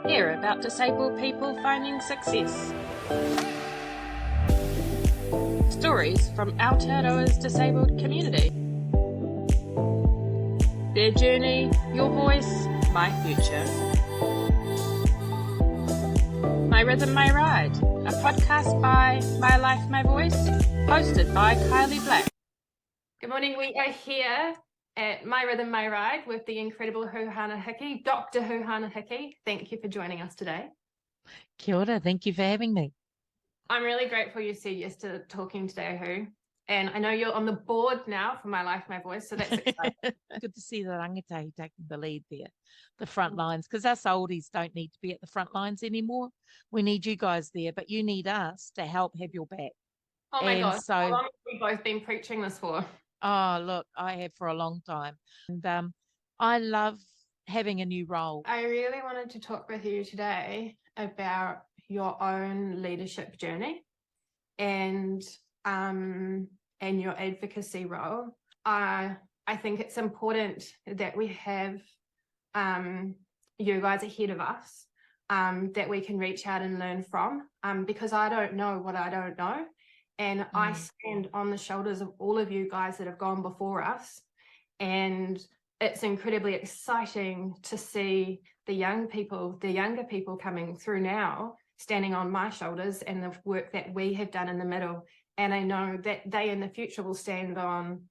Hear about disabled people finding success. Stories from Aotearoa's disabled community. Their journey, your voice, my future. My Rhythm, My Ride, a podcast by My Life, My Voice, hosted by Kylee Black. Good morning, we are here at My Rhythm, My Ride with the incredible Huhana Hickey, Dr. Huhana Hickey. Thank you for joining us today. Kia ora, thank you for having me. I'm really grateful you said yes to talking today, Hu. And I know you're on the board now for My Life, My Voice, so that's exciting. Good to see the rangatahi taking the lead there, the front lines, because us oldies don't need to be at the front lines anymore. We need you guys there, but you need us to help have your back. Oh my gosh, how long have we both been preaching this for? Oh, look, I have for a long time. And I love having a new role. I really wanted to talk with you today about your own leadership journey and your advocacy role. I think it's important that we have you guys ahead of us that we can reach out and learn from, because I don't know what I don't know. And I stand on the shoulders of all of you guys that have gone before us. And it's incredibly exciting to see the younger people coming through now, standing on my shoulders and the work that we have done in the middle. And I know that they in the future will stand on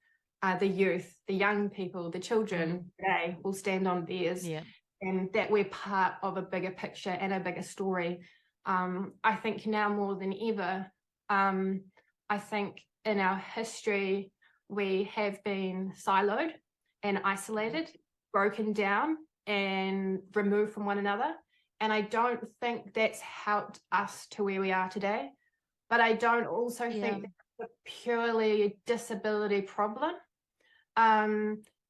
the youth, the young people, the children, they will stand on theirs. Yeah. And that we're part of a bigger picture and a bigger story. I think now more than ever, I think in our history, we have been siloed and isolated, broken down and removed from one another. And I don't think that's helped us to where we are today. But I don't also think that's a purely disability problem.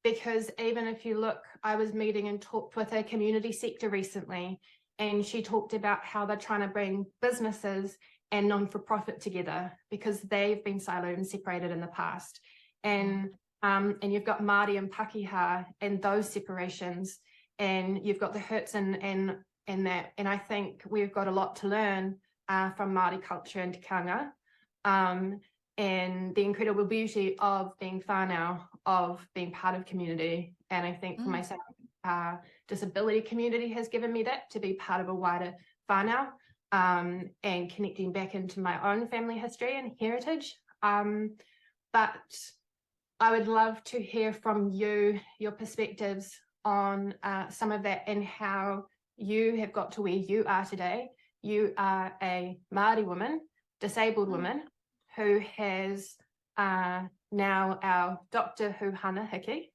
Because even if you look, I was meeting and talked with a community sector recently, and she talked about how they're trying to bring businesses and non-for-profit together because they've been siloed and separated in the past. And you've got Māori and Pakeha and those separations, and you've got the hurts and that. And I think we've got a lot to learn from Māori culture and tikanga, and the incredible beauty of being whānau, of being part of community. And I think for myself, disability community has given me that, to be part of a wider whānau, and connecting back into my own family history and heritage. But I would love to hear from you, your perspectives on some of that and how you have got to where you are today. You are a Māori woman, disabled woman, who has now our Dr. Huhana Hickey,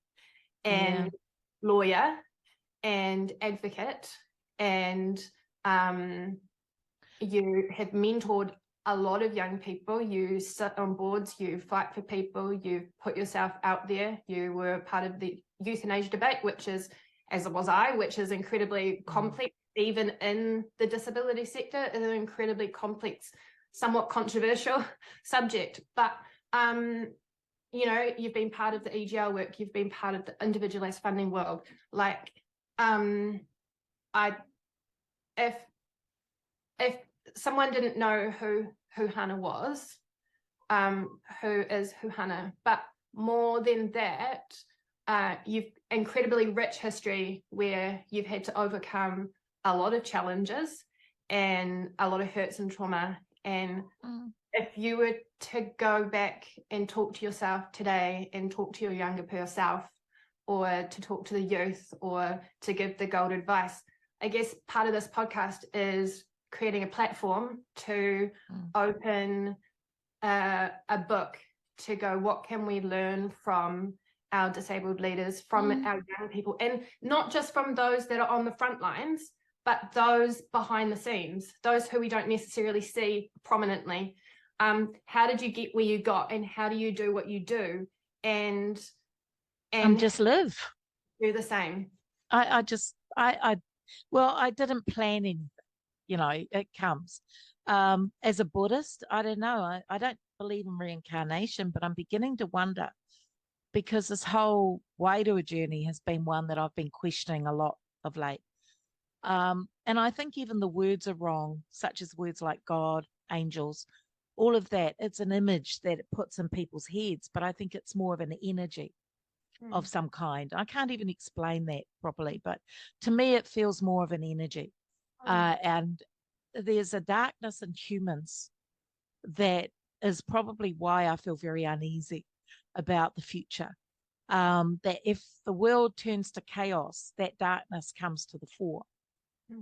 and lawyer and advocate, and you have mentored a lot of young people. You sit on boards, you fight for people, you put yourself out there. You were part of the euthanasia debate, which is, as was I, which is incredibly complex, even in the disability sector, is an incredibly complex, somewhat controversial subject. But you know, you've been part of the EGL work, you've been part of the individualised funding world. Like, if someone didn't know who Huhana was, who is Huhana, but more than that, you've incredibly rich history where you've had to overcome a lot of challenges and a lot of hurts and trauma. And if you were to go back and talk to yourself today and talk to your younger self, or to talk to the youth, or to give the gold advice, I guess part of this podcast is creating a platform to open a book to go, what can we learn from our disabled leaders, from our young people, and not just from those that are on the front lines, but those behind the scenes, those who we don't necessarily see prominently. How did you get where you got, and how do you do what you do, and just live, do the same? I didn't plan anything, you know, it comes. As a Buddhist, I don't know, I don't believe in reincarnation, but I'm beginning to wonder because this whole wairua journey has been one that I've been questioning a lot of late. And I think even the words are wrong, such as words like God, angels, all of that. It's an image that it puts in people's heads, but I think it's more of an energy of some kind. I can't even explain that properly, but to me, it feels more of an energy. And there's a darkness in humans that is probably why I feel very uneasy about the future. That if the world turns to chaos, that darkness comes to the fore.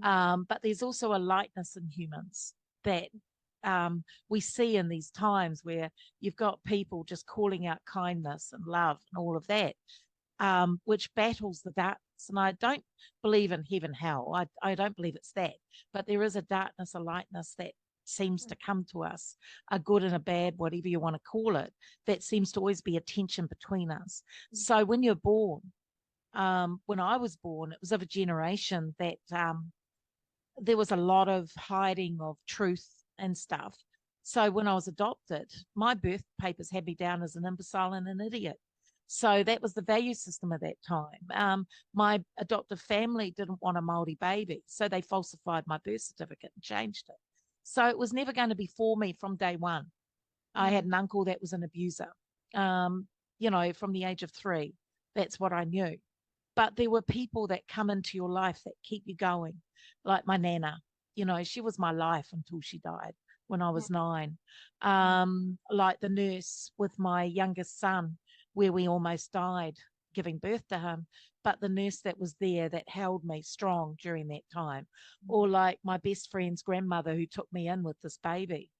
But there's also a lightness in humans that we see in these times where you've got people just calling out kindness and love and all of that, which battles the darkness. And I don't believe in heaven, hell. I don't believe it's that. But there is a darkness, a lightness that seems to come to us, a good and a bad, whatever you want to call it, that seems to always be a tension between us. So when you're born, when I was born, it was of a generation that there was a lot of hiding of truth and stuff. So when I was adopted, my birth papers had me down as an imbecile and an idiot. So that was the value system at that time. My adoptive family didn't want a Māori baby, so they falsified my birth certificate and changed it. So it was never going to be for me from day one. I had an uncle that was an abuser, you know, from the age of 3. That's what I knew. But there were people that come into your life that keep you going, like my nana. You know, she was my life until she died when I was 9. Like the nurse with my youngest son, where we almost died giving birth to him, but the nurse that was there that held me strong during that time. Or like my best friend's grandmother who took me in with this baby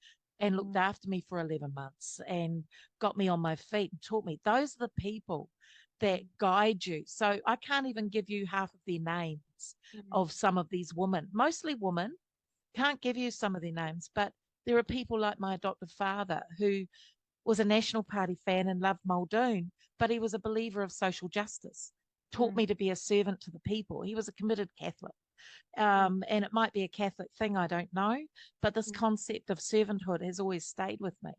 and looked after me for 11 months and got me on my feet and taught me. Those are the people that guide you. So I can't even give you half of their names of some of these women, mostly women. Can't give you some of their names, but there are people like my adoptive father who was a National Party fan and loved Muldoon, but he was a believer of social justice, taught me to be a servant to the people. He was a committed Catholic. And it might be a Catholic thing, I don't know, but this concept of servanthood has always stayed with me.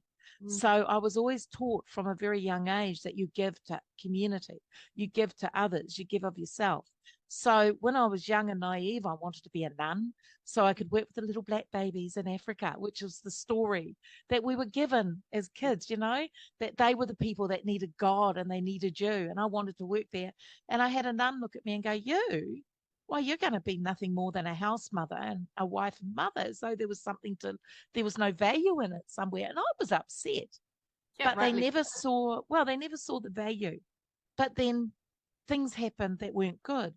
So I was always taught from a very young age that you give to community, you give to others, you give of yourself. So when I was young and naive, I wanted to be a nun so I could work with the little black babies in Africa, which is the story that we were given as kids, you know, that they were the people that needed God and they needed you. And I wanted to work there. And I had a nun look at me and go, you? Well, you're going to be nothing more than a house mother and a wife and mother. As though there was something to, there was no value in it somewhere. And I was upset. Yeah, but they never saw, well, they never saw the value. But then things happened that weren't good.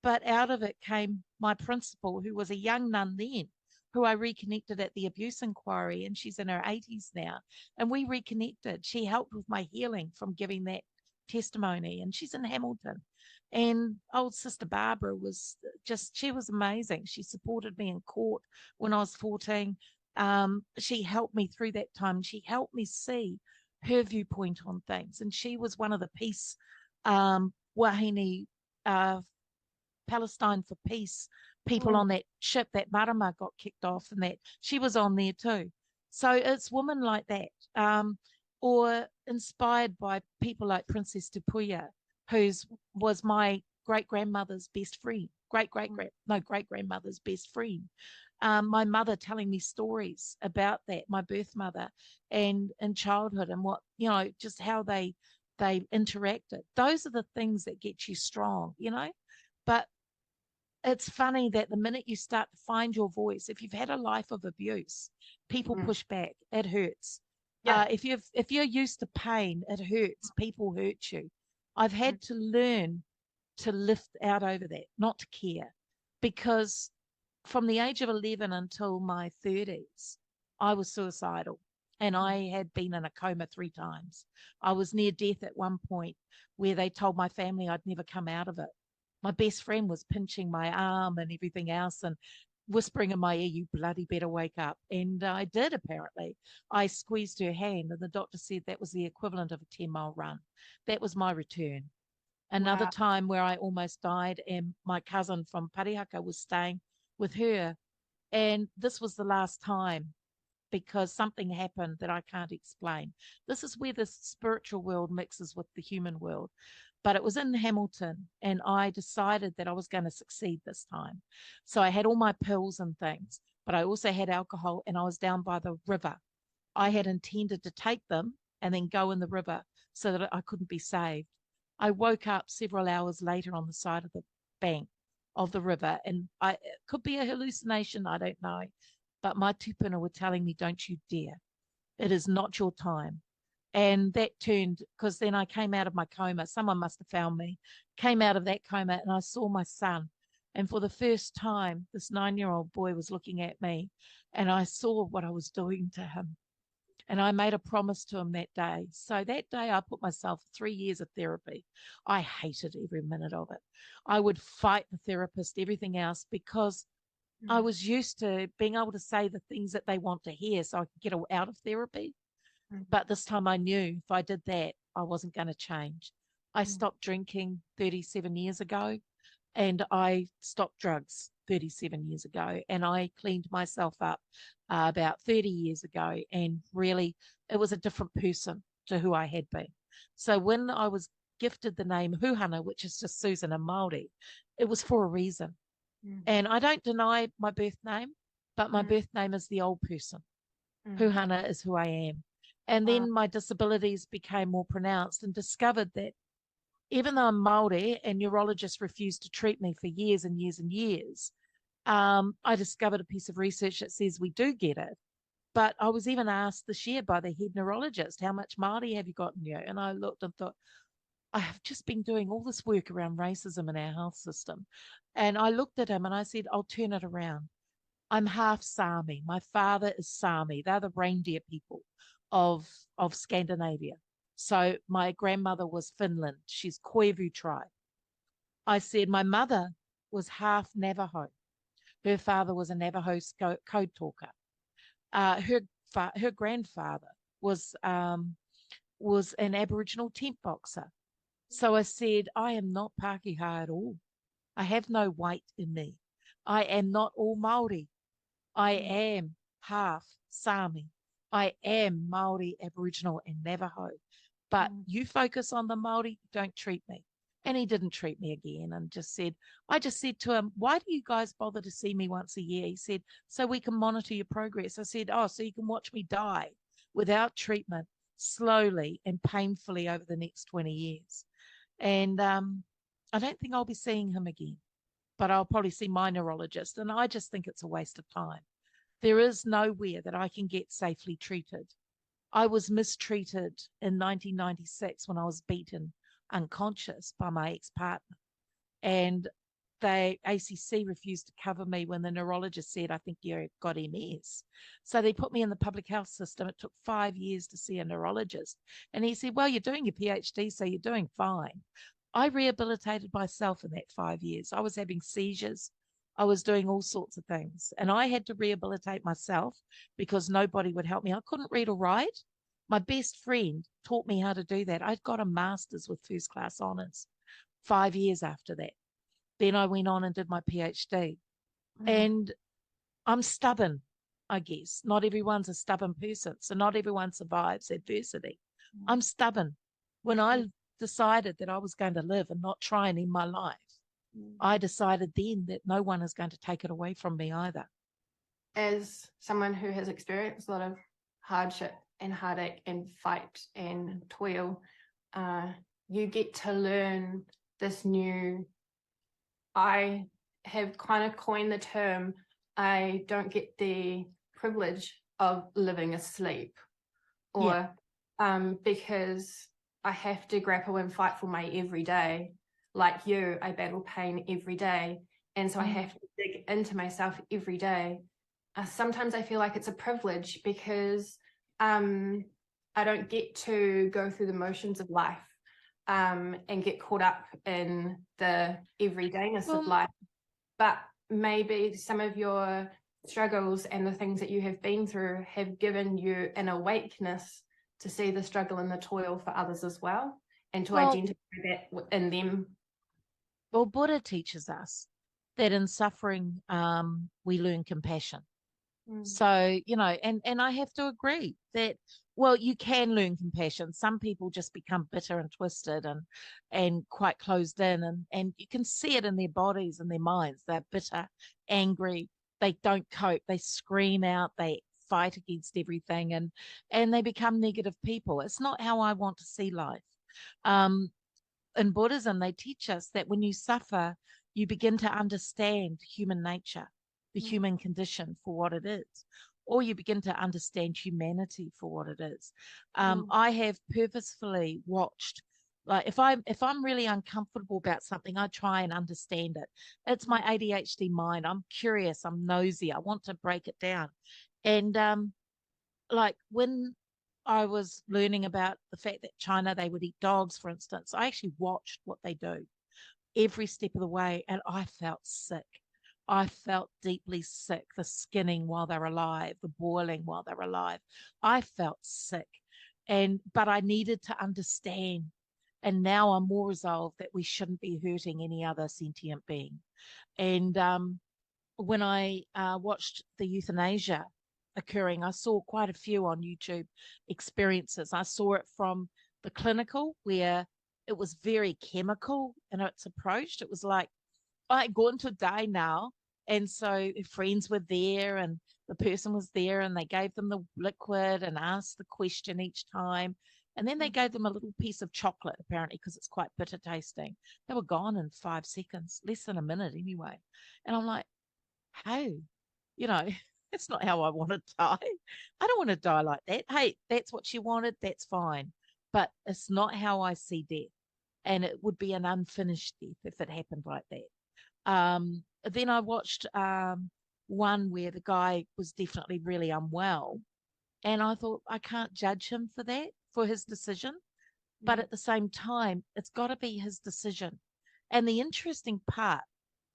But out of it came my principal, who was a young nun then, who I reconnected at the abuse inquiry, and she's in her 80s now. And we reconnected. She helped with my healing from giving that testimony, and she's in Hamilton. And old sister Barbara was just, she was amazing. She supported me in court when I was 14. She helped me through that time. She helped me see her viewpoint on things. And she was one of the peace wahine Palestine for Peace people on that ship that Marama got kicked off, and that she was on there too. So it's women like that, or inspired by people like Princess Tupuia, who was my great-grandmother's best friend, great-grandmother's best friend. My mother telling me stories about that, my birth mother, and in childhood, and what, you know, just how they interacted. Those are the things that get you strong, you know. But it's funny that the minute you start to find your voice, if you've had a life of abuse, people push back. It hurts. Yeah. If you're used to pain, it hurts. People hurt you. I've had to learn to lift out over that, not to care, because from the age of 11 until my 30s, I was suicidal, and I had been in a coma 3 times. I was near death at one point where they told my family I'd never come out of it. My best friend was pinching my arm and everything else and whispering in my ear, "You bloody better wake up." And I did, apparently. I squeezed her hand, and the doctor said that was the equivalent of a 10-mile run. That was my return. Another time where I almost died, and my cousin from Parihaka was staying with her. And this was the last time because something happened that I can't explain. This is where the spiritual world mixes with the human world. But it was in Hamilton, and I decided that I was going to succeed this time. So I had all my pills and things, but I also had alcohol, and I was down by the river. I had intended to take them and then go in the river so that I couldn't be saved. I woke up several hours later on the side of the bank of the river, and it could be a hallucination, I don't know, but my tupuna were telling me, don't you dare. It is not your time. And that turned, because then I came out of my coma. Someone must have found me, came out of that coma, and I saw my son. And for the first time, this 9-year-old boy was looking at me, and I saw what I was doing to him. And I made a promise to him that day. So that day I put myself 3 years of therapy. I hated every minute of it. I would fight the therapist, everything else, because I was used to being able to say the things that they want to hear so I could get out of therapy. But this time I knew if I did that, I wasn't going to change. I stopped drinking 37 years ago, and I stopped drugs 37 years ago, and I cleaned myself up about 30 years ago, and really it was a different person to who I had been. So when I was gifted the name Huhana, which is just Susan in Māori, it was for a reason. And I don't deny my birth name, but my birth name is the old person. Huhana is who I am. And then my disabilities became more pronounced, and discovered that even though I'm Māori and neurologists refused to treat me for years and years and years, I discovered a piece of research that says we do get it. But I was even asked this year by the head neurologist, how much Māori have you got in you? And I looked and thought, I have just been doing all this work around racism in our health system. And I looked at him and I said, I'll turn it around. I'm half Sami. My father is Sami. They're the reindeer people of Scandinavia. So my grandmother was Finland. She's Koivu tribe. I said my mother was half Navajo. Her father was a Navajo code talker. Her grandfather was an Aboriginal tent boxer. So I said, I am not Pākehā at all. I have no white in me. I am not all Māori. I am half Sami. I am Māori, Aboriginal, and Navajo. But you focus on the Māori, don't treat me. And he didn't treat me again, and I just said to him, why do you guys bother to see me once a year? He said, so we can monitor your progress. I said, oh, so you can watch me die without treatment, slowly and painfully over the next 20 years. And I don't think I'll be seeing him again, but I'll probably see my neurologist. And I just think it's a waste of time. There is nowhere that I can get safely treated. I was mistreated in 1996 when I was beaten unconscious by my ex-partner. And ACC refused to cover me when the neurologist said, I think you've got MS. So they put me in the public health system. It took 5 years to see a neurologist. And he said, well, you're doing your PhD, so you're doing fine. I rehabilitated myself in that 5 years. I was having seizures. I was doing all sorts of things. And I had to rehabilitate myself because nobody would help me. I couldn't read or write. My best friend taught me how to do that. I'd got a master's with first class honours 5 years after that. Then I went on and did my PhD. And I'm stubborn, I guess. Not everyone's a stubborn person. So not everyone survives adversity. I'm stubborn. When I decided that I was going to live and not try and end my life, I decided then that no one is going to take it away from me either. As someone who has experienced a lot of hardship and heartache and fight and toil, you get to learn this new, I have kind of coined the term, I don't get the privilege of living asleep, or because I have to grapple and fight for my everyday. Like you, I battle pain every day. And so I have to dig into myself every day. Sometimes I feel like it's a privilege because I don't get to go through the motions of life and get caught up in the everydayness of life. But maybe some of your struggles and the things that you have been through have given you an awakeness to see the struggle and the toil for others as well, and to identify that in them. Well, Buddha teaches us that in suffering, we learn compassion. So, and I have to agree that, well, you can learn compassion. Some people just become bitter and twisted and quite closed in, and you can see it in their bodies and their minds. They're bitter, angry, they don't cope, they scream out, they fight against everything, and they become negative people. It's not how I want to see life. Um, in Buddhism, they teach us that when you suffer, you begin to understand human nature, the human condition for what it is, or you begin to understand humanity for what it is. I have purposefully watched, like if I'm really uncomfortable about something, I try and understand it. It's my ADHD mind. I'm curious. I'm nosy. I want to break it down. And like when I was learning about the fact that China, they would eat dogs, for instance, I actually watched what they do every step of the way, and I felt sick. I felt deeply sick. The skinning while they're alive, the boiling while they're alive. I felt sick. But I needed to understand. And now I'm more resolved that we shouldn't be hurting any other sentient being. And when I watched the euthanasia occurring, I saw quite a few on YouTube experiences. I saw it from the clinical, where it was very chemical in its approach. It was like, I'm going to die now. And so friends were there, and the person was there, and they gave them the liquid and asked the question each time. And then they gave them a little piece of chocolate, apparently, because it's quite bitter tasting. They were gone in 5 seconds, less than a minute anyway. And I'm like, hey, you know, it's not how I want to die. I don't want to die like that. Hey, that's what you wanted. That's fine. But it's not how I see death. And it would be an unfinished death if it happened like that. Then I watched one where the guy was definitely really unwell. And I thought, I can't judge him for that, for his decision. But at the same time, it's got to be his decision. And the interesting part,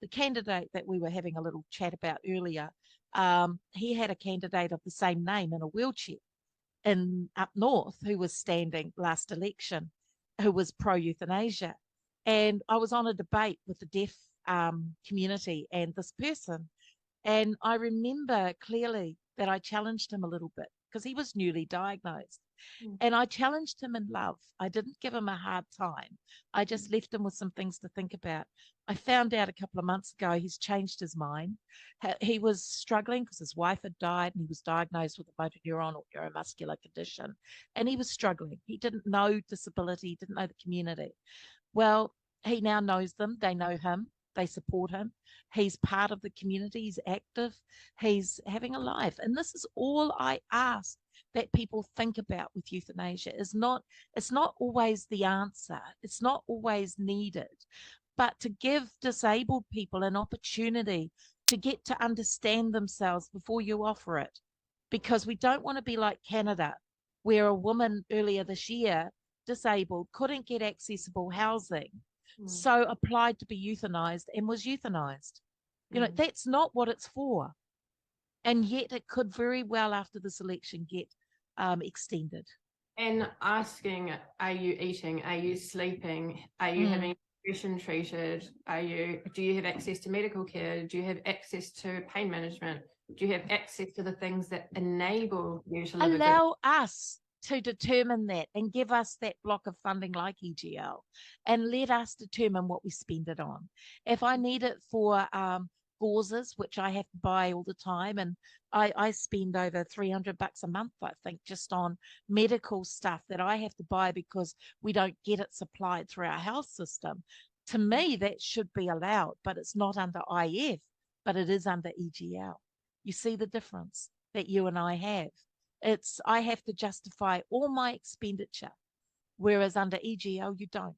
the candidate that we were having a little chat about earlier, he had a candidate of the same name in a wheelchair in up north who was standing last election, who was pro euthanasia. And I was on a debate with the deaf community and this person. And I remember clearly that I challenged him a little bit because he was newly diagnosed. And I challenged him in love. I didn't give him a hard time. I just left him with some things to think about. I found out a couple of months ago he's changed his mind. He was struggling because his wife had died, and he was diagnosed with a motor neuron or neuromuscular condition. And he was struggling. He didn't know disability, he didn't know the community. Well, he now knows them. They know him. They support him. He's part of the community. He's active. He's having a life. And this is all I ask that people think about with euthanasia. It's not always the answer. It's not always needed. But to give disabled people an opportunity to get to understand themselves before you offer it. Because we don't want to be like Canada, where a woman earlier this year, disabled, couldn't get accessible housing, so applied to be euthanized and was euthanized. That's not what it's for. And yet it could very well, after this election, get extended. And asking, are you eating? Are you sleeping? Are you having depression treated? Do you have access to medical care? Do you have access to pain management? Do you have access to the things that enable you to live allow us to determine that and give us that block of funding like EGL, and let us determine what we spend it on. If I need it for gauzes, which I have to buy all the time, and I spend over $300 a month, I think, just on medical stuff that I have to buy because we don't get it supplied through our health system. To me, that should be allowed, but it's not under IF, but it is under EGL. You see the difference that you and I have. I have to justify all my expenditure, whereas under EGL, you don't.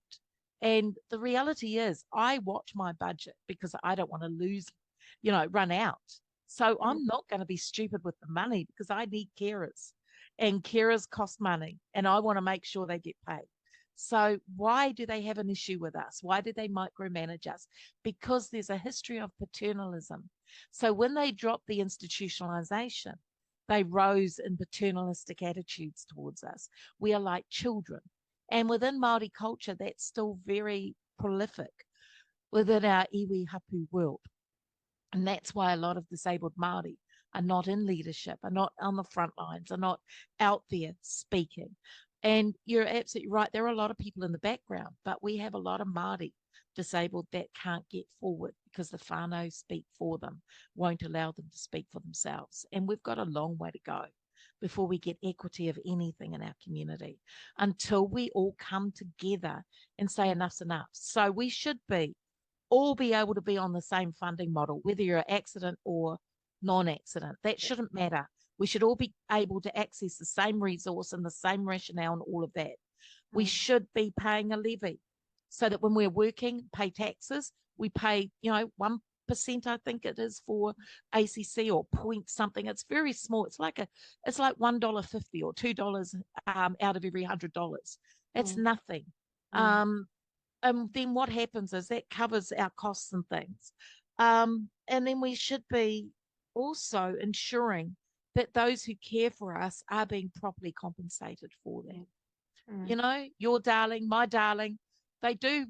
And the reality is, I watch my budget because I don't want to lose, run out. So I'm not going to be stupid with the money because I need carers, and carers cost money, and I want to make sure they get paid. So why do they have an issue with us? Why do they micromanage us? Because there's a history of paternalism. So when they dropped the institutionalization, they rose in paternalistic attitudes towards us. We are like children. And within Māori culture, that's still very prolific within our iwi hapu world. And that's why a lot of disabled Māori are not in leadership, are not on the front lines, are not out there speaking. And you're absolutely right. There are a lot of people in the background, but we have a lot of Māori disabled that can't get forward because the whānau speak for them, won't allow them to speak for themselves. And we've got a long way to go before we get equity of anything in our community, until we all come together and say enough's enough. So we should all be able to be on the same funding model, whether you're an accident or non-accident. That shouldn't matter. We should all be able to access the same resource and the same rationale and all of that. We should be paying a levy so that when we're working, pay taxes, we pay, 1%, I think it is, for ACC, or point something. It's very small. It's like $1.50 or $2 out of every $100. It's nothing. And then what happens is that covers our costs and things. And then we should be also ensuring that those who care for us are being properly compensated for that. Your darling, my darling, they go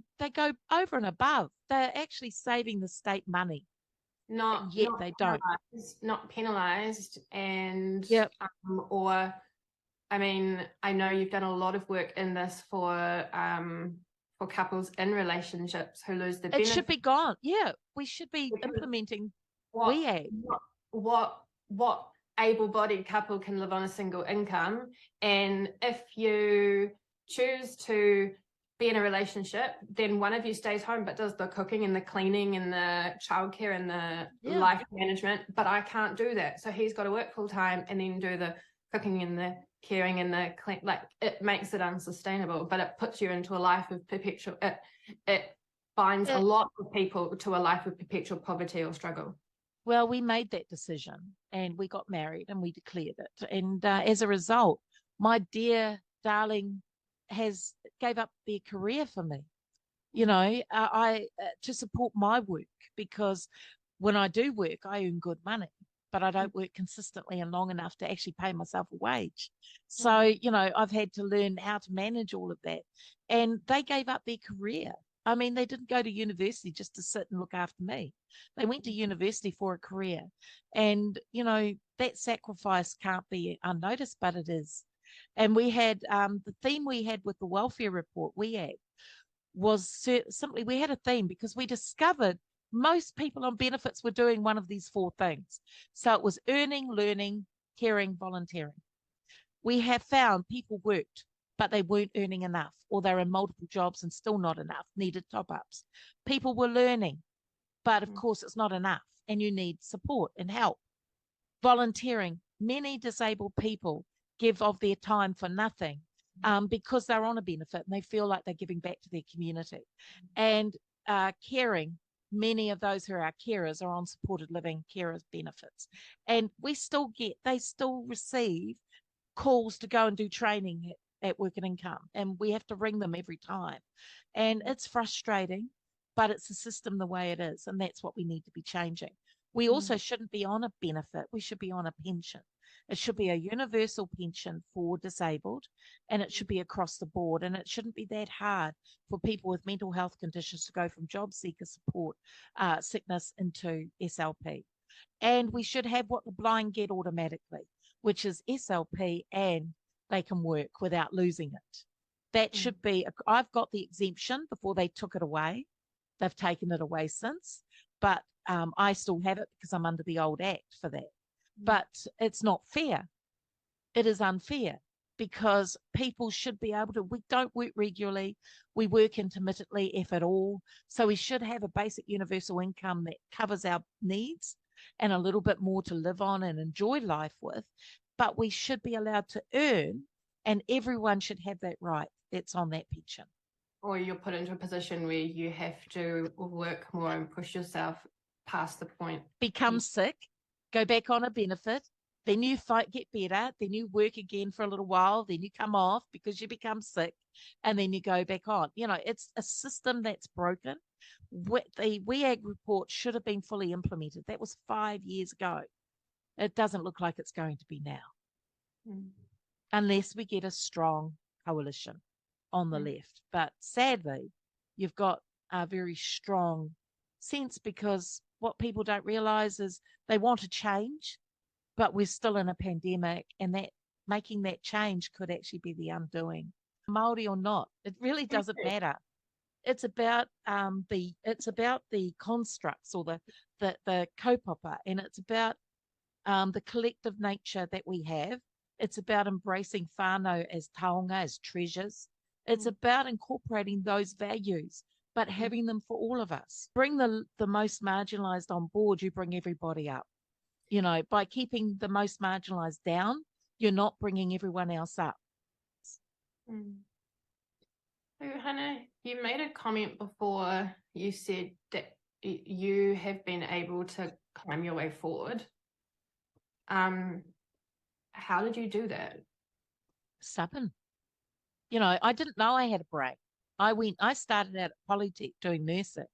over and above. They're actually saving the state money. Yet they don't. Not penalized. And yep. Or I mean, I know you've done a lot of work in this for couples in relationships who lose the benefit. It should be gone. Yeah, we should be implementing what able-bodied couple can live on a single income. And if you choose to be in a relationship, then one of you stays home but does the cooking and the cleaning and the childcare and the life management. But I can't do that, so he's got to work full time and then do the cooking and the caring and the clean. Like, it makes it unsustainable, but it puts you into a life of perpetual. It binds a lot of people to a life of perpetual poverty or struggle. Well, we made that decision and we got married and we declared it. And as a result, my dear darling gave up their career for me, to support my work, because when I do work, I earn good money, but I don't work consistently and long enough to actually pay myself a wage. So, I've had to learn how to manage all of that. And they gave up their career. I mean, they didn't go to university just to sit and look after me. They went to university for a career. And, that sacrifice can't be unnoticed, but it is. And we had the theme we had with the welfare report we had was simply, we had a theme because we discovered most people on benefits were doing one of these 4 things. So it was earning, learning, caring, volunteering. We have found people worked, but they weren't earning enough, or they're in multiple jobs and still not enough, needed top-ups. People were learning, but of course it's not enough, and you need support and help. Volunteering, many disabled people give of their time for nothing because they're on a benefit and they feel like they're giving back to their community. And caring, many of those who are our carers are on supported living carers benefits. And they still receive calls to go and do training at Work and Income, and we have to ring them every time. And it's frustrating, but it's the system the way it is, and that's what we need to be changing. We also shouldn't be on a benefit. We should be on a pension. It should be a universal pension for disabled, and it should be across the board. And it shouldn't be that hard for people with mental health conditions to go from job seeker support, sickness into SLP. And we should have what the blind get automatically, which is SLP, and they can work without losing it. That should be, I've got the exemption before they took it away. They've taken it away since, but I still have it because I'm under the old act for that. But it's not fair. It is unfair, because people should be able to, we don't work regularly, we work intermittently, if at all. So we should have a basic universal income that covers our needs and a little bit more to live on and enjoy life with. But we should be allowed to earn, and everyone should have that right that's on that pension. Or you're put into a position where you have to work more and push yourself past the point. Become sick, go back on a benefit, then you get better, then you work again for a little while, then you come off because you become sick, and then you go back on. It's a system that's broken. The WEAG report should have been fully implemented. That was 5 years ago. It doesn't look like it's going to be now, unless we get a strong coalition on the left. But sadly, you've got a very strong sense, because what people don't realise is they want to change, but we're still in a pandemic, and that making that change could actually be the undoing. Māori or not, it really doesn't matter. It's about the constructs, or the kaupapa, and it's about the collective nature that we have. It's about embracing whānau as taonga, as treasures. It's about incorporating those values, but having them for all of us. Bring the most marginalised on board, you bring everybody up. You know, by keeping the most marginalised down, you're not bringing everyone else up. Huhana, you made a comment before. You said that you have been able to climb your way forward. How did you do that? Stubborn. You know, I didn't know I had a brain. I started out at Polytech doing nursing.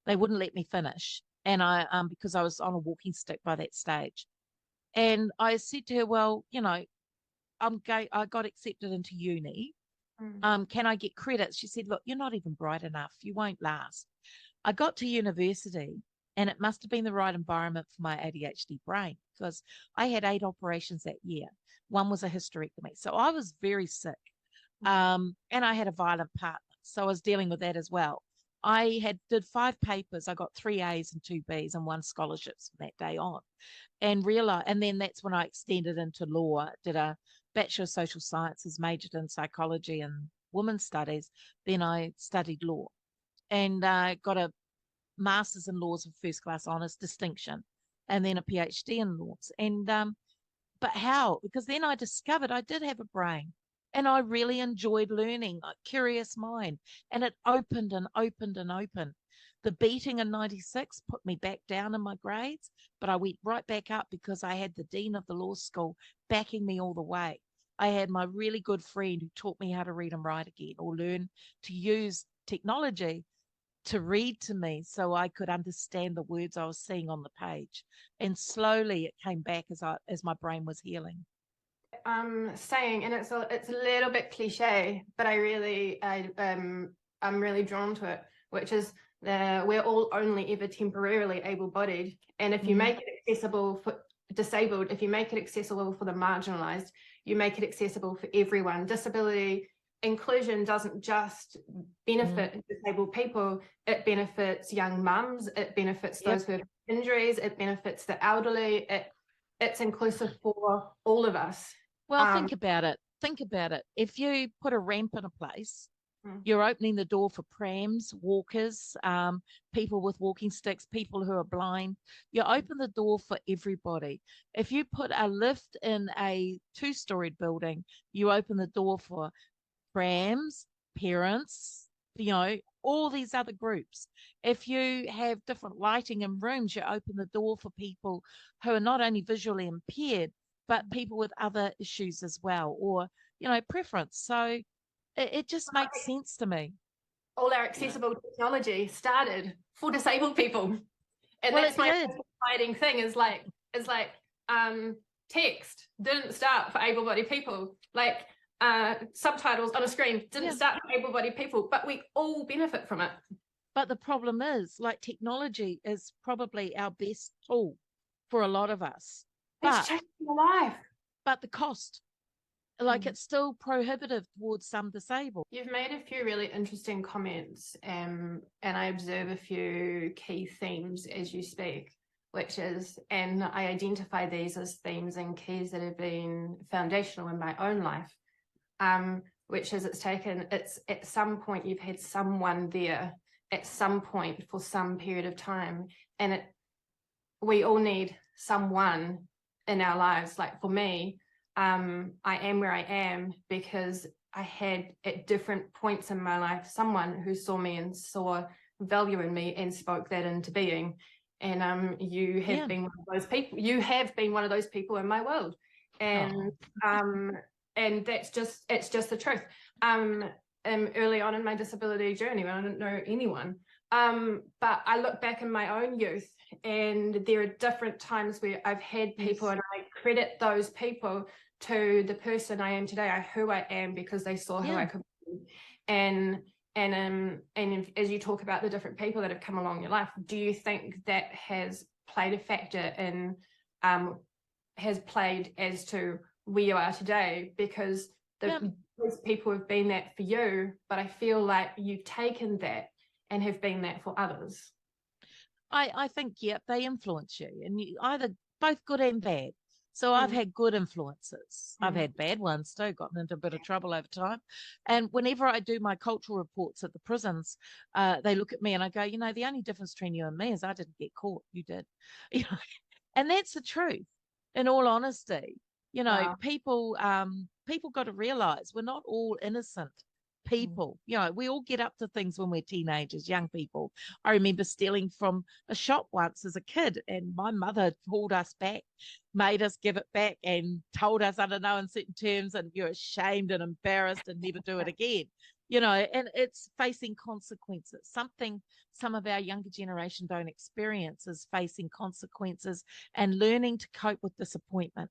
They wouldn't let me finish. And because I was on a walking stick by that stage. And I said to her, well, you know, I got accepted into uni. Can I get credits? She said, look, you're not even bright enough. You won't last. I got to university, and it must have been the right environment for my ADHD brain, because I had 8 operations that year. One was a hysterectomy. So I was very sick. And I had a violent partner. So I was dealing with that as well. I did 5 papers. I got 3 A's and 2 B's and 1 scholarships from that day on. And then that's when I extended into law, did a Bachelor of Social Sciences, majored in psychology and women's studies. Then I studied law and got a master's in laws with first class honours distinction, and then a PhD in laws. And but how? Because then I discovered I did have a brain, and I really enjoyed learning, a curious mind, and it opened and opened and opened. The beating in 96 put me back down in my grades, but I went right back up because I had the dean of the law school backing me all the way. I had my really good friend who taught me how to read and write again, or learn to use technology to read to me so I could understand the words I was seeing on the page. And slowly it came back as my brain was healing. Saying, and it's a little bit cliche, but I'm really drawn to it, which is we're all only ever temporarily able-bodied, and if you make it accessible for disabled, if you make it accessible for the marginalized, you make it accessible for everyone. Disability inclusion doesn't just benefit disabled people, it benefits young mums, it benefits those who have injuries, it benefits the elderly, it's inclusive for all of us. Well, think about it. If you put a ramp in a place, you're opening the door for prams, walkers, people with walking sticks, people who are blind. You open the door for everybody. If you put a lift in a 2-storied building, you open the door for prams, parents, you know, all these other groups. If you have different lighting in rooms, you open the door for people who are not only visually impaired, but people with other issues as well, or, you know, preference. So it just makes sense to me. All our accessible technology started for disabled people. And that's my exciting thing is like text didn't start for able-bodied people. Like subtitles on a screen didn't start for able-bodied people, but we all benefit from it. But the problem is, like, technology is probably our best tool for a lot of us. It's changing my life. But the cost, like, it's still prohibitive towards some disabled. You've made a few really interesting comments, and I observe a few key themes as you speak, which is, and I identify these as themes and keys that have been foundational in my own life, which is it's at some point you've had someone there at some point for some period of time, and we all need someone in our lives. Like for me, I am where I am because I had at different points in my life someone who saw me and saw value in me and spoke that into being. And you have been one of those people. You have been one of those people in my world, and it's just the truth. Early on in my disability journey, when I didn't know anyone, but I look back in my own youth, and there are different times where I've had people, and I credit those people to the person I am today, who I am, because they saw who I could be. And as you talk about the different people that have come along your life, do you think that has played a factor in has played as to where you are today, because those people have been that for you, but I feel like you've taken that and have been that for others. I think, yeah, they influence you, and you either both good and bad. So I've had good influences. I've had bad ones too, gotten into a bit of trouble over time. And whenever I do my cultural reports at the prisons, they look at me and I go, you know, the only difference between you and me is I didn't get caught. You did. You know, and that's the truth, in all honesty. You know, people got to realize we're not all innocent people. You know, we all get up to things when we're teenagers, young people. I remember stealing from a shop once as a kid, and my mother pulled us back, made us give it back, and told us under no uncertain terms, and you're ashamed and embarrassed and never do it again. You know, and it's facing consequences. Something some of our younger generation don't experience is facing consequences and learning to cope with disappointment.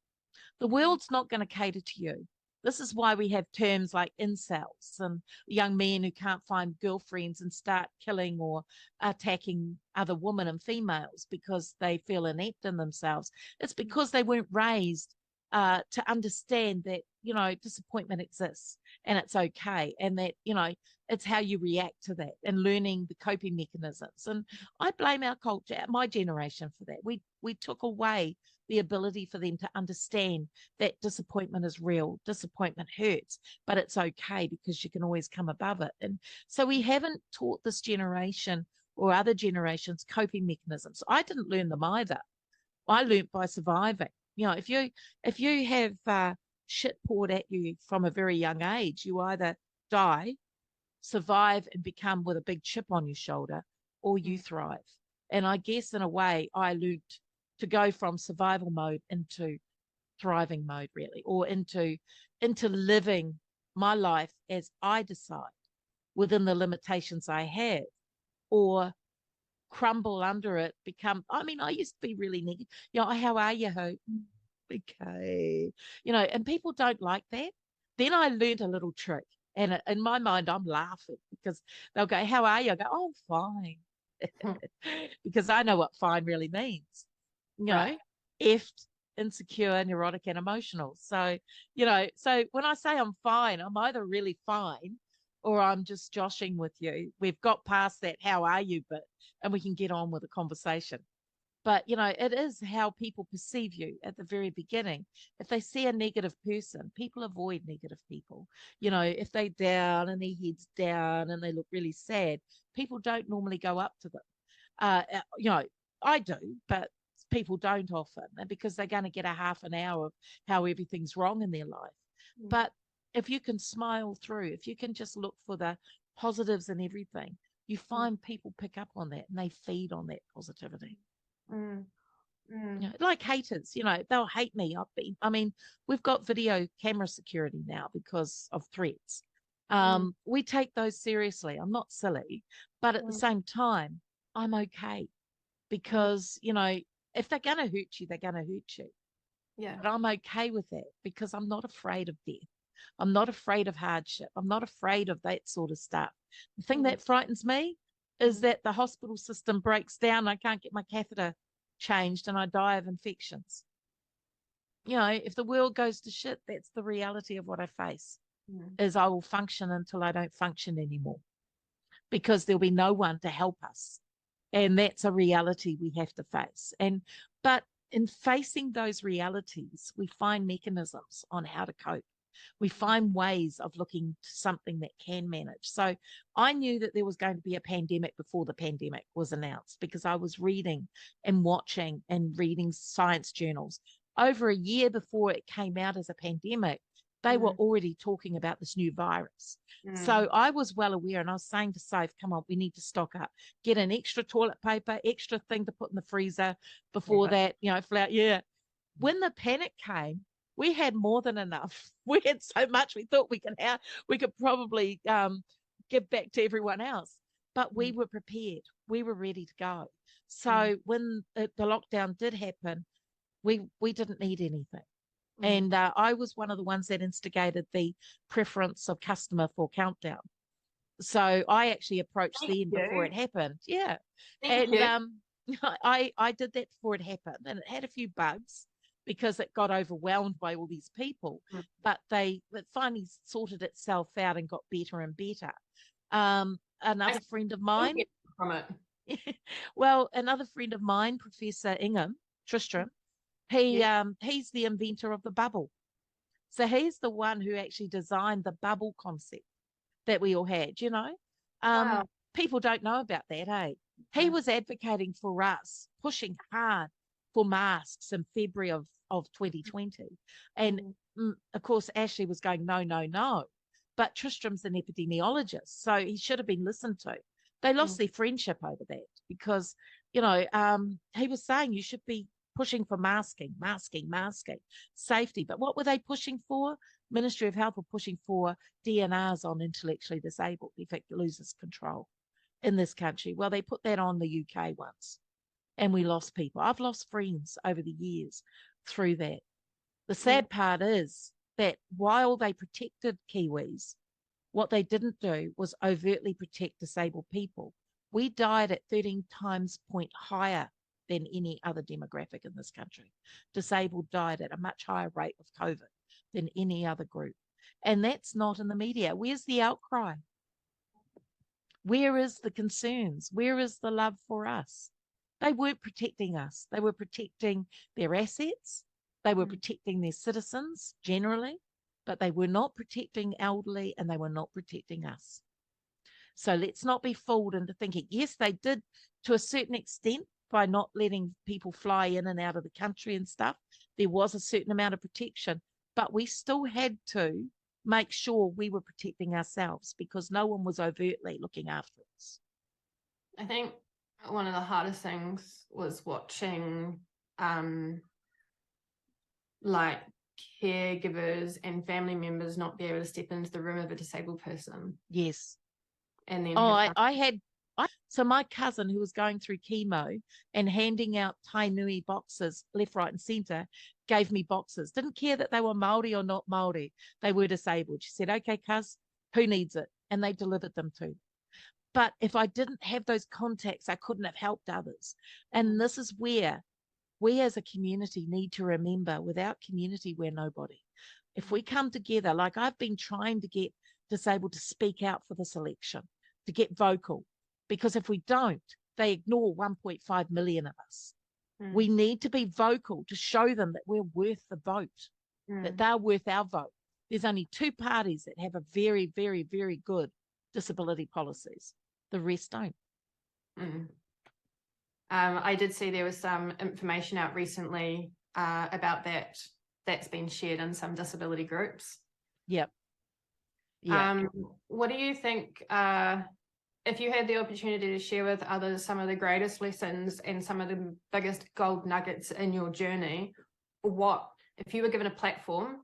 The world's not going to cater to you. This is why we have terms like incels and young men who can't find girlfriends and start killing or attacking other women and females because they feel inept in themselves. It's because they weren't raised to understand that, you know, disappointment exists and it's okay. And that, you know, it's how you react to that and learning the coping mechanisms. And I blame our culture, my generation, for that. We took away the ability for them to understand that disappointment is real, disappointment hurts, but it's okay because you can always come above it. And so we haven't taught this generation or other generations coping mechanisms. I didn't learn them either. I learned by surviving. You know, if you have shit poured at you from a very young age, you either die, survive, and become with a big chip on your shoulder, or you thrive. And I guess in a way, I learned to go from survival mode into thriving mode, really, or into living my life as I decide within the limitations I have, or crumble under it, I used to be really negative. You know, how are you, Ho? Okay. You know, and people don't like that. Then I learned a little trick. And in my mind, I'm laughing because they'll go, how are you? I go, oh, fine. Because I know what fine really means. You know, effed, insecure, neurotic, and emotional. So, you know, so when I say I'm fine, I'm either really fine or I'm just joshing with you. We've got past that how are you bit and we can get on with the conversation. But, you know, it is how people perceive you at the very beginning. If they see a negative person, people avoid negative people. You know, if they're down and their head's down and they look really sad, people don't normally go up to them. You know, I do, but people don't often, because they're going to get a half an hour of how everything's wrong in their life. But if you can smile through, if you can just look for the positives in everything, you find people pick up on that and they feed on that positivity. You know, like haters, you know, they'll hate me. We've got video camera security now because of threats. We take those seriously. I'm not silly, but at the same time, I'm okay because, you know, if they're going to hurt you, they're going to hurt you. Yeah. But I'm okay with that because I'm not afraid of death. I'm not afraid of hardship. I'm not afraid of that sort of stuff. The thing that frightens me is that the hospital system breaks down. I can't get my catheter changed and I die of infections. You know, if the world goes to shit, that's the reality of what I face, is I will function until I don't function anymore because there'll be no one to help us. And that's a reality we have to face. But in facing those realities, we find mechanisms on how to cope. We find ways of looking to something that can manage. So I knew that there was going to be a pandemic before the pandemic was announced because I was reading and watching and reading science journals. Over a year before it came out as a pandemic, they were already talking about this new virus. So I was well aware, and I was saying to Saif, come on, we need to stock up, get an extra toilet paper, extra thing to put in the freezer before that, you know, flour. Yeah. When the panic came, we had more than enough. We had so much we thought we could probably give back to everyone else. But we were prepared. We were ready to go. So when the lockdown did happen, we didn't need anything. And I was one of the ones that instigated the preference of customer for countdown. So I actually approached them before it happened. Yeah. I did that before it happened, and it had a few bugs. because it got overwhelmed by all these people. But it finally sorted itself out and got better and better. Another friend of mine, from it. well, another friend of mine, Professor Ingham Tristram, he's the inventor of the bubble. So he's the one who actually designed the bubble concept that we all had, you know. Wow. People don't know about that, eh? He was advocating for us, pushing hard for masks in February of 2020. And of course, Ashley was going, no, no, no. But Tristram's an epidemiologist, so he should have been listened to. They lost their friendship over that because, you know, he was saying you should be pushing for masking, safety. But what were they pushing for? Ministry of Health were pushing for DNRs on intellectually disabled if it loses control in this country. Well, they put that on the UK once and we lost people. I've lost friends over the years through that. The sad part is that while they protected Kiwis, what they didn't do was overtly protect disabled people. We died at 13 times point higher than any other demographic in this country. Disabled died at a much higher rate of COVID than any other group. And that's not in the media. Where's the outcry? Where is the concerns? Where is the love for us? They weren't protecting us. They were protecting their assets. They were protecting their citizens generally, but they were not protecting elderly and they were not protecting us. So let's not be fooled into thinking, yes, they did to a certain extent by not letting people fly in and out of the country and stuff. There was a certain amount of protection, but we still had to make sure we were protecting ourselves because no one was overtly looking after us. I think one of the hardest things was watching like caregivers and family members not be able to step into the room of a disabled person. Yes. And then so my cousin who was going through chemo and handing out tainui boxes left, right and centre gave me boxes. Didn't care that they were Māori or not Māori. They were disabled. She said, okay, cuz, who needs it? And they delivered them to. But if I didn't have those contacts, I couldn't have helped others. And this is where we as a community need to remember, without community, we're nobody. If we come together, like I've been trying to get disabled to speak out for this election, to get vocal, because if we don't, they ignore 1.5 million of us. We need to be vocal to show them that we're worth the vote, that they're worth our vote. There's only two parties that have a very, very, very good disability policies. The rest don't. I did see there was some information out recently about that. That's been shared in some disability groups. Yep. What do you think, if you had the opportunity to share with others some of the greatest lessons and some of the biggest gold nuggets in your journey, what, if you were given a platform,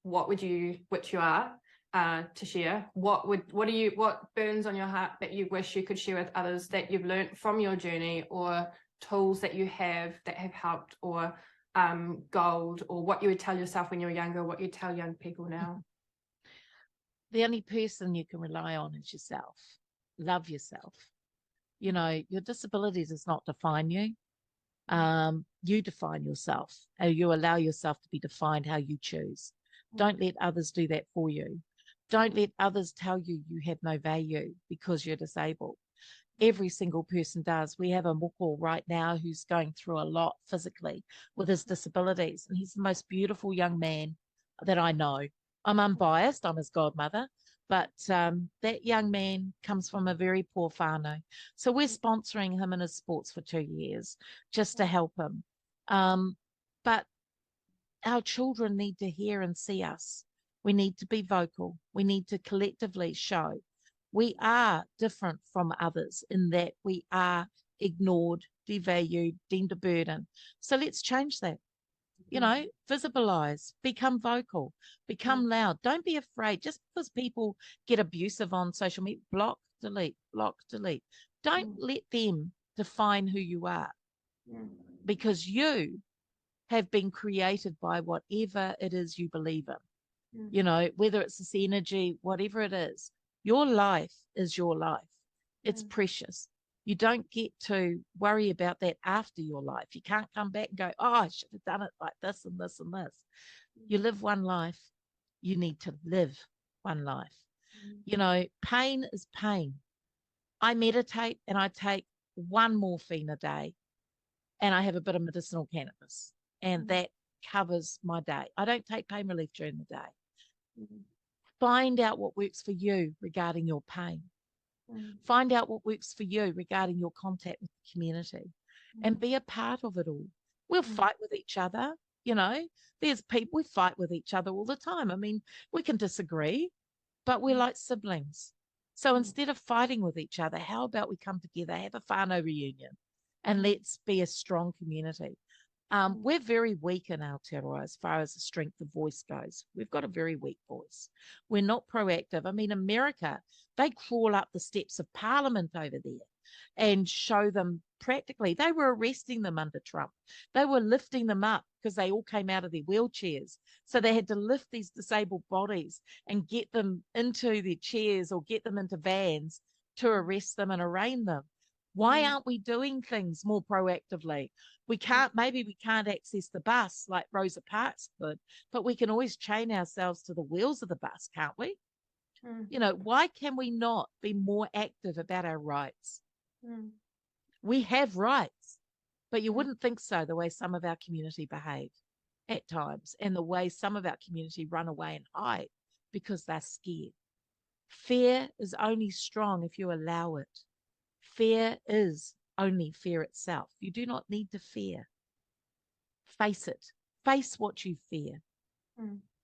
what would you, which you are, to share, what burns on your heart that you wish you could share with others that you've learned from your journey, or tools that you have that have helped, or gold, or what you would tell yourself when you were younger, what you tell young people now? The only person you can rely on is yourself. Love yourself. You know, your disability does not define you. You define yourself. You allow yourself to be defined how you choose. Don't let others do that for you. Don't let others tell you you have no value because you're disabled. Every single person does. We have a moko right now who's going through a lot physically with his disabilities, and he's the most beautiful young man that I know. I'm unbiased, I'm his godmother, but that young man comes from a very poor whānau. So we're sponsoring him in his sports for 2 years just to help him. But our children need to hear and see us. We need to be vocal. We need to collectively show we are different from others in that we are ignored, devalued, deemed a burden. So let's change that. You know, visibilize, become vocal, become loud. Don't be afraid. Just because people get abusive on social media, block, delete, block, delete. Don't let them define who you are, because you have been created by whatever it is you believe in. You know, whether it's this energy, whatever it is, your life is your life. It's precious. You don't get to worry about that after your life. You can't come back and go, oh, I should have done it like this and this and this. You live one life. You need to live one life. You know, pain is pain. I meditate and I take one morphine a day and I have a bit of medicinal cannabis, and that covers my day. I don't take pain relief during the day. Find out what works for you regarding your pain. Find out what works for you regarding your contact with the community, and be a part of it all. We'll fight with each other. You know, there's people, we fight with each other all the time. I mean, we can disagree, but we're like siblings. So instead of fighting with each other, how about we come together, have a whānau reunion, and let's be a strong community. We're very weak in Aotearoa as far as the strength of voice goes. We've got a very weak voice. We're not proactive. I mean, America, they crawl up the steps of Parliament over there and show them practically. They were arresting them under Trump. They were lifting them up because they all came out of their wheelchairs. So they had to lift these disabled bodies and get them into their chairs or get them into vans to arrest them and arraign them. Why aren't we doing things more proactively? Maybe we can't access the bus like Rosa Parks could, but we can always chain ourselves to the wheels of the bus, can't we? You know, why can we not be more active about our rights? We have rights, but you wouldn't think so the way some of our community behave at times, and the way some of our community run away and hide because they're scared. Fear is only strong if you allow it. Fear is only fear itself. You do not need to fear. Face it. Face what you fear.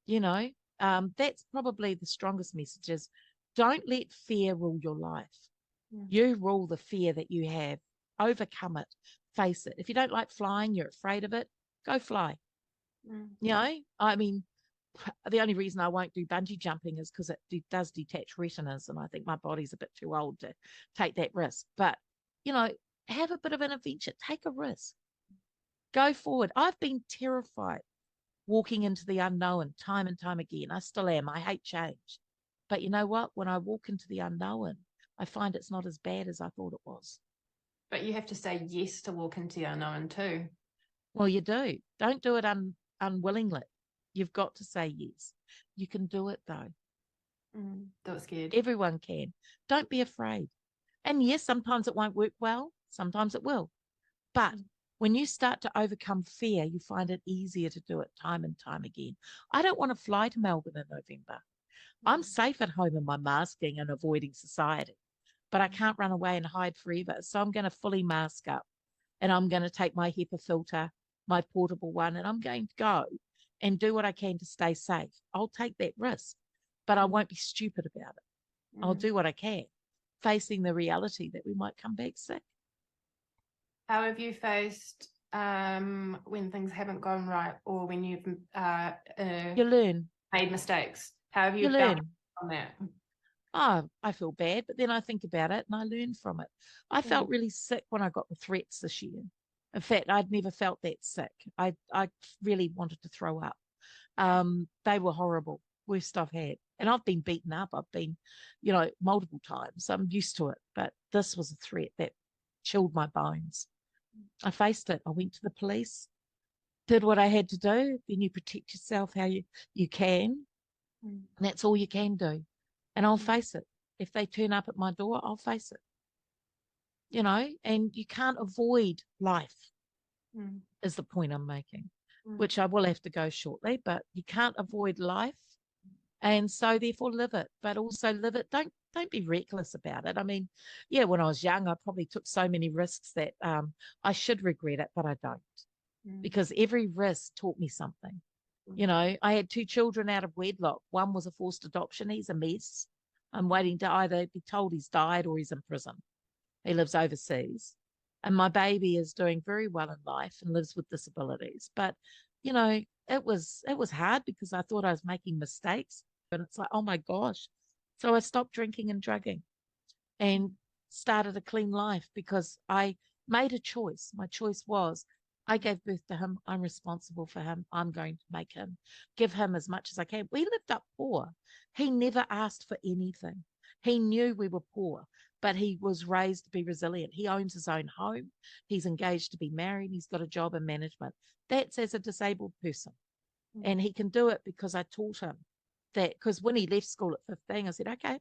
You know, that's probably the strongest message is don't let fear rule your life. You rule the fear that you have. Overcome it. Face it. If you don't like flying, you're afraid of it, go fly. You know, I mean, the only reason I won't do bungee jumping is because it does detach retinas, and I think my body's a bit too old to take that risk. But, you know, have a bit of an adventure. Take a risk. Go forward. I've been terrified walking into the unknown time and time again. I still am. I hate change. But you know what? When I walk into the unknown, I find it's not as bad as I thought it was. But you have to say yes to walk into the unknown too. Well, you do. Don't do it unwillingly. You've got to say yes. You can do it though. Don't scared. Everyone can. Don't be afraid. And yes, sometimes it won't work well. Sometimes it will. But when you start to overcome fear, you find it easier to do it time and time again. I don't want to fly to Melbourne in November. I'm safe at home in my masking and avoiding society, but I can't run away and hide forever. So I'm going to fully mask up, and I'm going to take my HEPA filter, my portable one, and I'm going to go and do what I can to stay safe. I'll take that risk, but I won't be stupid about it. I'll do what I can, facing the reality that we might come back sick. How have you faced when things haven't gone right, or when you've You learn. made mistakes? How have you learn felt on that? Oh, I feel bad, but then I think about it and I learn from it. I felt really sick when I got the threats this year. In fact, I'd never felt that sick. I really wanted to throw up. They were horrible, worst I've had. And I've been beaten up. I've been, you know, multiple times. I'm used to it. But this was a threat that chilled my bones. I faced it. I went to the police, did what I had to do. Then you protect yourself how you can. And that's all you can do. And I'll face it. If they turn up at my door, I'll face it. You know, and you can't avoid life, is the point I'm making, which I will have to go shortly, but you can't avoid life. And so therefore live it, but also live it. Don't be reckless about it. I mean, yeah, when I was young, I probably took so many risks that I should regret it, but I don't, because every risk taught me something. You know, I had 2 children out of wedlock. One was a forced adoption. He's a mess. I'm waiting to either be told he's died or he's in prison. He lives overseas. And my baby is doing very well in life and lives with disabilities. But, you know, it was hard because I thought I was making mistakes. And it's like, oh my gosh. So I stopped drinking and drugging and started a clean life because I made a choice. My choice was, I gave birth to him. I'm responsible for him. I'm going to make him, give him as much as I can. We lived up poor. He never asked for anything. He knew we were poor, but he was raised to be resilient. He owns his own home. He's engaged to be married. He's got a job in management. That's as a disabled person. And he can do it because I taught him that. Because when he left school at 15, I said, okay,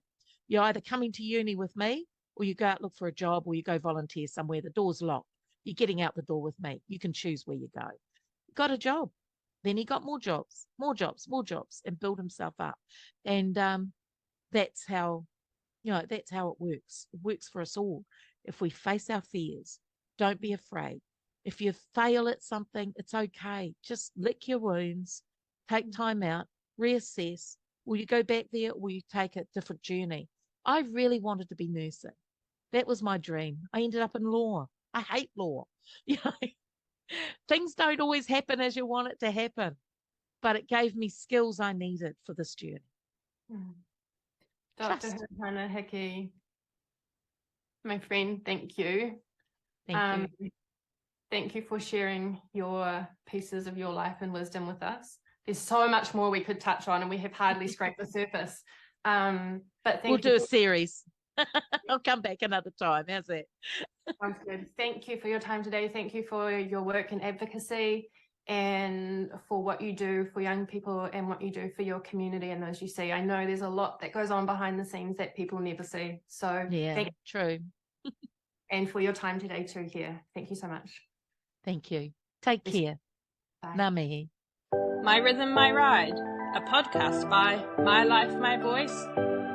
you're either coming to uni with me, or you go out, look for a job, or you go volunteer somewhere. The door's locked. You're getting out the door with me. You can choose where you go. He got a job. Then he got more jobs, and built himself up. And that's how, that's how it works. It works for us all. If we face our fears, don't be afraid. If you fail at something, it's okay. Just lick your wounds, take time out, reassess. Will you go back there, or will you take a different journey? I really wanted to be nursing. That was my dream. I ended up in law. I hate law. Things don't always happen as you want it to happen, but it gave me skills I needed for this journey. Dr. Huhana Hickey, my friend, thank you. Thank you. Thank you for sharing your pieces of your life and wisdom with us. There's so much more we could touch on, and we have hardly scraped the surface. But we'll do a series. I'll come back another time. How's that? Sounds good. Thank you for your time today. Thank you for your work in advocacy and for what you do for young people and what you do for your community and those you see. I know there's a lot that goes on behind the scenes that people never see. So yeah, true. And for your time today too here. Thank you so much. Thank you. Take care. Bye. Ngā mihi. My Rhythm, My Ride, a podcast by My Life, My Voice,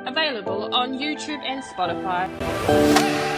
available on YouTube and Spotify.